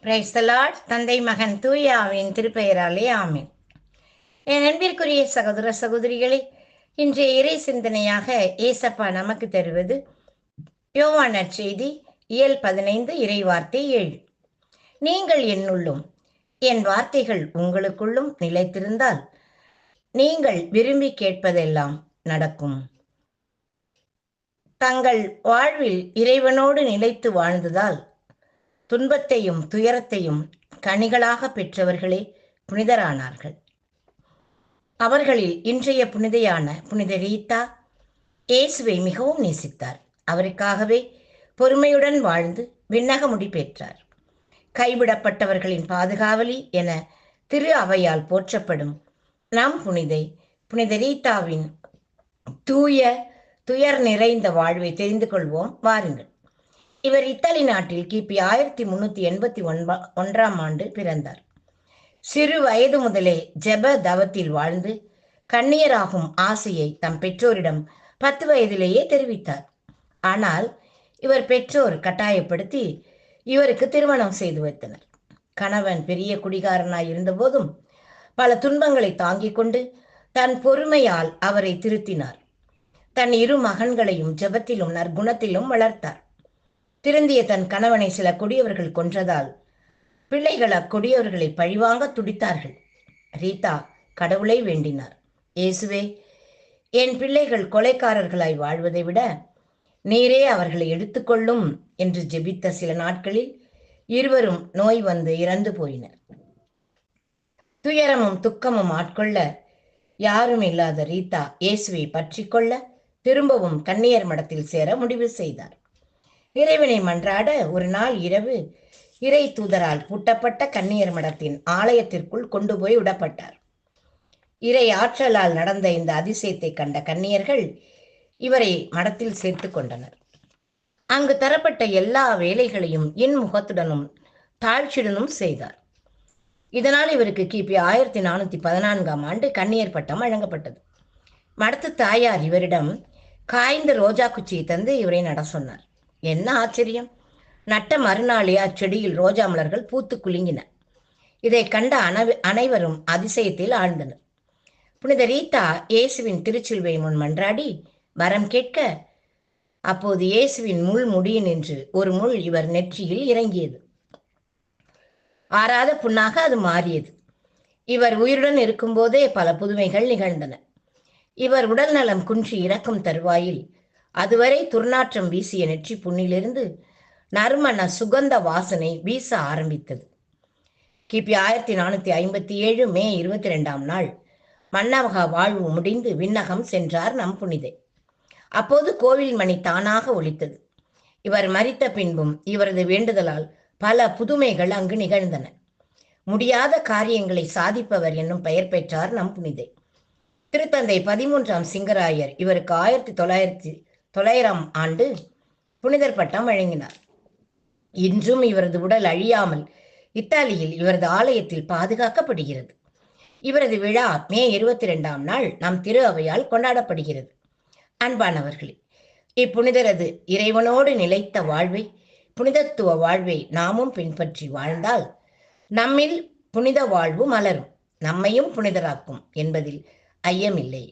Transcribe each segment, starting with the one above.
Praise the Lord. தந்தை மகன் தூயாவின் திருப்பெயராலே ஆமென். என் அன்பிற்குரிய சகோதர சகோதரிகளே, இன்றைய இறை சிந்தனையாக ஏசப்பா நமக்கு தருவது யோவான் நற்செய்தி இயல் 15 இறைவார்த்தை 7. நீங்கள் என்னுள்ளும் என் வார்த்தைகள் உங்களுக்குள்ளும் நிலைத்திருந்தால் நீங்கள் விரும்பி கேட்பதெல்லாம் நடக்கும். தங்கள் வாழ்வில் இறைவனோடு நிலைத்து வாழ்ந்ததால் துன்பத்தையும் துயரத்தையும் கனிகளாக பெற்றவர்களே புனிதரானார்கள். அவர்களில் இன்றைய புனிதையான புனித ரீத்தா இயேசுவை மிகவும் நேசித்தார். அவருக்காகவே பொறுமையுடன் வாழ்ந்து விண்ணக முடி பெற்றார். கைவிடப்பட்டவர்களின் பாதுகாவலி என திரு அவையால் போற்றப்படும் நம் புனித ரீத்தாவின் துயர் நிறைந்த வாழ்வை தெரிந்து கொள்வோம் வாருங்கள். இவர் இத்தாலி நாட்டில் கிபி 1381 பிறந்தார். சிறு வயது முதலே ஜெப தவத்தில் வாழ்ந்து கன்னியராகும் ஆசையை தம் பெற்றோரிடம் 10 வயதிலேயே தெரிவித்தார். ஆனால் இவர் பெற்றோர் கட்டாயப்படுத்தி இவருக்கு திருமணம் செய்து வைத்தனர். கணவன் பெரிய குடிகாரனாய் இருந்த போதும் பல துன்பங்களை தாங்கிக் கொண்டு தன் பொறுமையால் அவரை திருத்தினார். தன் 2 மகன்களையும் ஜெபத்திலும் நற்குணத்திலும் வளர்த்தார். திருந்திய தன் கணவனை சில கொடியவர்கள் கொன்றதால் பிள்ளைகள் அக்கொடியவர்களை பழிவாங்க துடித்தார்கள். ரீதா கடவுளை வேண்டினார். இயேசுவே, என் பிள்ளைகள் கொலைக்காரர்களாய் வாழ்வதை விட நீரே அவர்களை எடுத்துக்கொள்ளும் என்று ஜெபித்த சில நாட்களில் இருவரும் நோய் வந்து இறந்து போயினர். துயரமும் துக்கமும் ஆட்கொள்ள யாரும் இல்லாத ரீதா இயேசுவை பற்றி கொள்ள திரும்பவும் கன்னியர் மடத்தில் சேர முடிவு செய்தார். இறைவனை மன்றாட ஒரு நாள் இரவு இறை தூதரால் பூட்டப்பட்ட கன்னியர் மடத்தின் ஆலயத்திற்குள் கொண்டு போய் விடப்பட்டார். இறை ஆற்றலால் நடந்த இந்த அதிசயத்தை கண்ட கன்னியர்கள் இவரை மடத்தில் சேர்த்து கொண்டனர். அங்கு தரப்பட்ட எல்லா வேலைகளையும் இன்முகத்துடனும் தாழ்ச்சியுடனும் செய்தார். இதனால் இவருக்கு கிபி 1414 கன்னியர் பட்டம் வழங்கப்பட்டது. மடத்து தாயார் இவரிடம் காய்ந்த ரோஜா குச்சியை தந்து இவரை நட சொன்னார். என்ன ஆச்சரியம்! நட்ட மறுநாளே அச்செடியில் ரோஜா மலர்கள் பூத்து குலுங்கின. இதை கண்ட அனைவரும் அதிசயத்தில் ஆழ்ந்தனர். புனித ரீத்தா இயேசுவின் திருச்சிலுவை முன் மன்றாடி வரம் கேட்க, அப்போது இயேசுவின் முள் முடியினின்று ஒரு முள் இவர் நெற்றியில் இறங்கியது. ஆறாத புண்ணாக அது மாறியது. இவர் உயிருடன் இருக்கும்போதே பல புதுமைகள் நிகழ்ந்தன. இவர் உடல் நலம் குன்றி இறக்கும் தருவாயில் அதுவரை துர்நாற்றம் வீசிய நெற்றி புண்ணிலிருந்து நறுமண சுகந்த வாசனை வீச ஆரம்பித்தது. கிபி 1457 மே 22 மன்னவக வாழ்வு முடிந்து விண்ணகம் சென்றார் நம் புனிதை. அப்போது கோவில் மணி தானாக ஒலித்தது. இவர் மரித்த பின்பும் இவரது வேண்டுதலால் பல புதுமைகள் அங்கு நிகழ்ந்தன. முடியாத காரியங்களை சாதிப்பவர் என்னும் பெயர் பெற்றார் நம் புனிதை. திருத்தந்தை 13ஆம் சிங்கராயர் இவருக்கு 1900 புனிதர் பட்டம் வழங்கினார். இன்றும் இவரது உடல் அழியாமல் இத்தாலியில் இவரது ஆலயத்தில் பாதுகாக்கப்படுகிறது. இவரது விழா மே 22 நம் திரு அவையால் கொண்டாடப்படுகிறது. அன்பானவர்களே, இப்புனிதரது இறைவனோடு நிலைத்த வாழ்வை, புனிதத்துவ வாழ்வை நாமும் பின்பற்றி வாழ்ந்தால் நம்மில் புனித வாழ்வு மலரும், நம்மையும் புனிதராக்கும் என்பதில் ஐயமில்லை.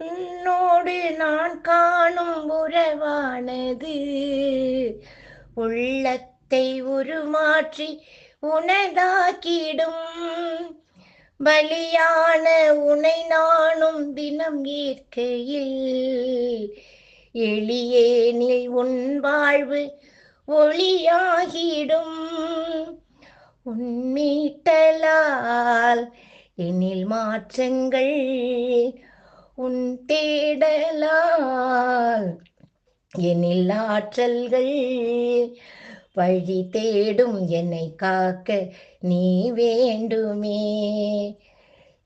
உன்னோடு நான் காணும் உறவானது உள்ளத்தை உருமாற்றி உனதாக்கிடும். பலியான உனை நானும் தினம் ஏற்கையில் எளியேனில் உன் வாழ்வு ஒளியாகிடும். உன் மீட்டலால் எனில் மாற்றங்கள், உன் தேடலால் எனில் ஆற்றல்கள், வழி தேடும் என்னை காக்க நீ வேண்டுமே.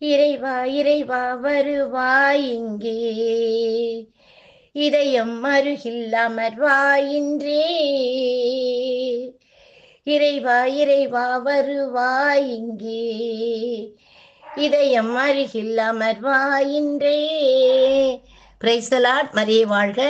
இறைவா இறைவா வருவாய் இங்கே, இதயம் அருகில் அமர்வாயின்றே. இறைவா இறைவா வருவாய் இங்கே, இதயம் அருகில் அமர்வாயின்றே. Praise the Lord. மரியே வாழ்க.